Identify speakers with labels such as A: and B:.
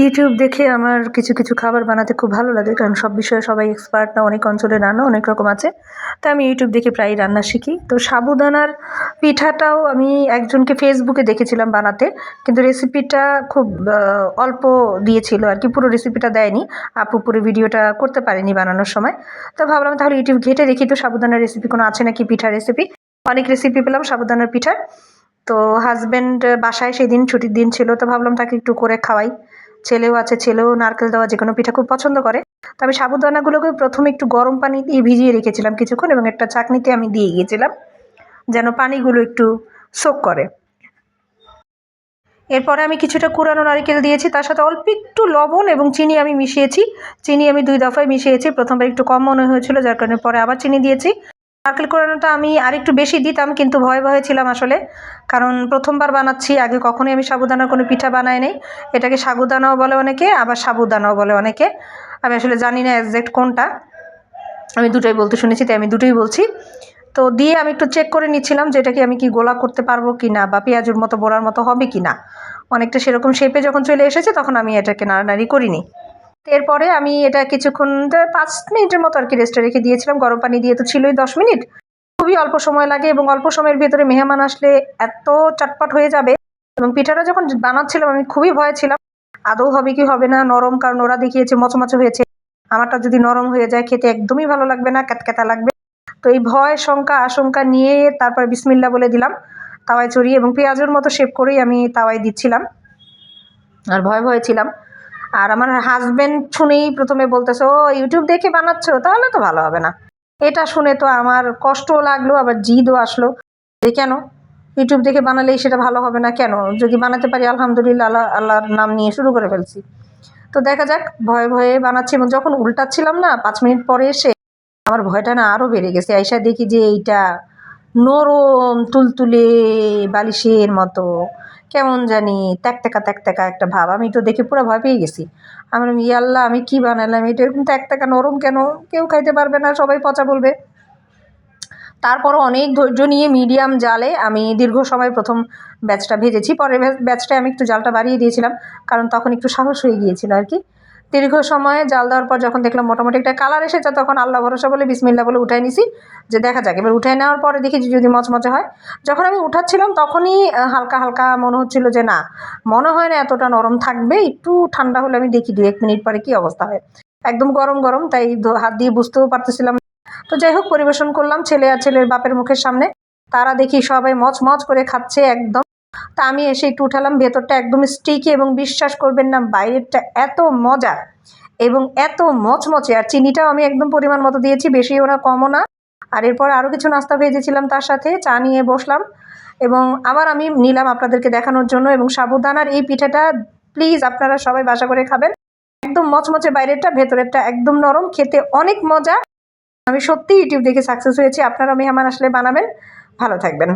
A: YouTube দেখে আমার কিছু কিছু খাবার বানাতে খুব ভালো লাগে, কারণ সব বিষয়ে সবাই এক্সপার্ট না, অনেক অঞ্চলে রান্না অনেক রকম আছে। তো আমি ইউটিউব দেখে প্রায়ই রান্না শিখি। তো সাবুদানার পিঠাটাও আমি একজনকে ফেসবুকে দেখেছিলাম বানাতে, কিন্তু রেসিপিটা খুব অল্প দিয়েছিল আর কি, পুরো রেসিপিটা দেয়নি। আপু পুরো ভিডিওটা করতে পারেনি বানানোর সময়। তো ভাবলাম তাহলে ইউটিউব ঘেটে দেখি তো সাবুদানার রেসিপি কোনো আছে নাকি, পিঠার রেসিপি। অনেক রেসিপি পেলাম সাবুদানার পিঠার। তো হাজব্যান্ড বাসায় সেদিন ছুটির দিন ছিল, তো ভাবলাম তাকে একটু করে খাওয়াই। ছেলেও আছে, ছেলেও নারকেল দেওয়া যে কোনো পিঠা খুব পছন্দ করে। তবে সাবুদানাগুলোকে প্রথমে একটু গরম পানি দিয়ে ভিজিয়ে রেখেছিলাম কিছুক্ষণ, এবং একটা চাকনিতে আমি দিয়ে গিয়েছিলাম যেন পানিগুলো একটু সোক করে। এরপরে আমি কিছুটা কুড়ানো নারকেল দিয়েছি, তার সাথে অল্প একটু লবণ এবং চিনি আমি মিশিয়েছি। চিনি আমি 2 দফায় মিশিয়েছি, প্রথমবার একটু কম মনে হয়েছিল, যার কারণে পরে আবার চিনি দিয়েছি। নারকেল কোড়ানোটা আমি আরেকটু বেশি দিতাম, কিন্তু ভয়ে ভয়ে ছিলাম আসলে, কারণ প্রথমবার বানাচ্ছি, আগে কখনোই আমি সাবুদানার কোনো পিঠা বানাই নাই। এটাকে সাগুদানাও বলে অনেকে, আবার সাবুদানাও বলে অনেকে। আমি আসলে জানি না একজ্যাক্ট কোনটা, আমি দুটোই বলতে শুনেছি, তাই আমি দুটোই বলছি। তো দিয়ে আমি একটু চেক করে নিচ্ছিলাম যে এটাকে আমি কি গোলা করতে পারবো কি না, বা পেঁয়াজুর মতো বড়ার মতো হবে কি না। অনেকটা সেরকম শেপে যখন চলে এসেছে তখন আমি এটাকে নাড়ানাড়ি করিনি। এরপরে আমি এটা কিছুক্ষণ 5 মিনিটের মতো আর কি রেস্টে রেখে দিয়েছিলাম। গরম পানি দিয়ে তো ছিলই 10 মিনিট। খুবই অল্প সময় লাগে, এবং অল্প সময়ের ভেতরে মেহমান আসলে এত চটপট হয়ে যাবে। এবং পিঠাটা যখন বানাচ্ছিলাম আমি খুবই ভয়ে ছিলাম, আদৌ হবে কি হবে না নরম, কারণ ওরা দেখিয়েছে মচমচে হয়েছে। আমারটা যদি নরম হয়ে যায় খেতে একদমই ভালো লাগবে না, ক্যাতক্যাতা লাগবে। তো এই ভয় শঙ্কা আশঙ্কা নিয়ে তারপর বিসমিল্লা বলে দিলাম তাওয়ায় চড়িয়ে, এবং পেঁয়াজের মতো শেপ করেই আমি তাওয়ায় দিচ্ছিলাম, আর ভয় ভয়ে ছিলাম। আর আমার হাজব্যান্ড শুনেই প্রথমে বলতেছে, ও ইউটিউব দেখে বানাচ্ছো, তাহলে তো ভালো হবে না। এটা শুনে তো আমার কষ্টও লাগলো, আবার জিদও আসলো যে কেন ইউটিউব দেখে বানালেই সেটা ভালো হবে না, কেন যদি বানাতে পারি আলহামদুলিল্লাহ, আল্লাহর নাম নিয়ে শুরু করে ফেলছি। তো দেখা যাক, ভয়ে ভয়ে বানাচ্ছি, এবং যখন উল্টাচ্ছিলাম না 5 মিনিট পরে এসে আমার ভয়টা না আরও বেড়ে গেছে। আইসা দেখি যে এইটা নরম তুলতুলে বালিশের মতো, কেমন জানি ত্যাকত্যাকা ত্যাকত্যাকা একটা ভাব। আমি তো দেখে পুরো ভয় পেয়ে গেছি। আমার আল্লাহ আমি কি বানালাম, এটা এরকম ত্যাকত্যাকা নরম কেন, কেউ খাইতে পারবে না, সবাই পচা বলবে। তারপরও অনেক ধৈর্য নিয়ে মিডিয়াম জালে আমি দীর্ঘ সময় প্রথম ব্যাচটা ভেজেছি। পরের ব্যাচটায় আমি একটু জালটা বাড়িয়ে দিয়েছিলাম, কারণ তখন একটু সাহস হয়ে গিয়েছিল আর কি। দীর্ঘ সময়ে জাল দেওয়ার পর যখন দেখলাম মোটামুটি একটা কালার এসেছে, তখন আল্লাহ ভরসা বলে বিসমিল্লা বলে উঠাই নিছি, যে দেখা যাক। এবার উঠাই নেওয়ার পরে দেখি যে যদি মচমচে হয়। যখন আমি উঠাচ্ছিলাম তখনই হালকা হালকা মনে হচ্ছিল যে না, মনে হয় না এতটা নরম থাকবে, একটু ঠান্ডা হলে আমি দেখি 2-1 মিনিট পরে কী অবস্থা হয়। একদম গরম গরম, তাই হাত দিয়ে বুঝতেও পারতেছিলাম। তো যাই হোক, পরিবেশন করলাম ছেলে আর ছেলের বাপের মুখের সামনে। তারা দেখি সবাই মচমচ করে খাচ্ছে একদম। তা আমি এসে একটু উঠালাম, ভেতরটা একদম স্টিকি, এবং বিশ্বাস করবেন না বাইরেরটা এত মজা এবং এত মচমচে। আর চিনিটাও আমি একদম পরিমাণ মতো দিয়েছি, বেশিও না কমও না। আর এরপর আরও কিছু নাস্তা ভেজেছিলাম, তার সাথে চা নিয়ে বসলাম, এবং আবার আমি নিলাম আপনাদেরকে দেখানোর জন্য। এবং সাবুদানার এই পিঠাটা প্লিজ আপনারা সবাই বাসা করে খাবেন। একদম মচমচে বাইরেরটা, ভেতরেরটা একদম নরম, খেতে অনেক মজা। আমি সত্যিই ইউটিউব দেখে সাকসেস হয়েছি। আপনারা মেহমান আসলে বানাবেন। ভালো থাকবেন।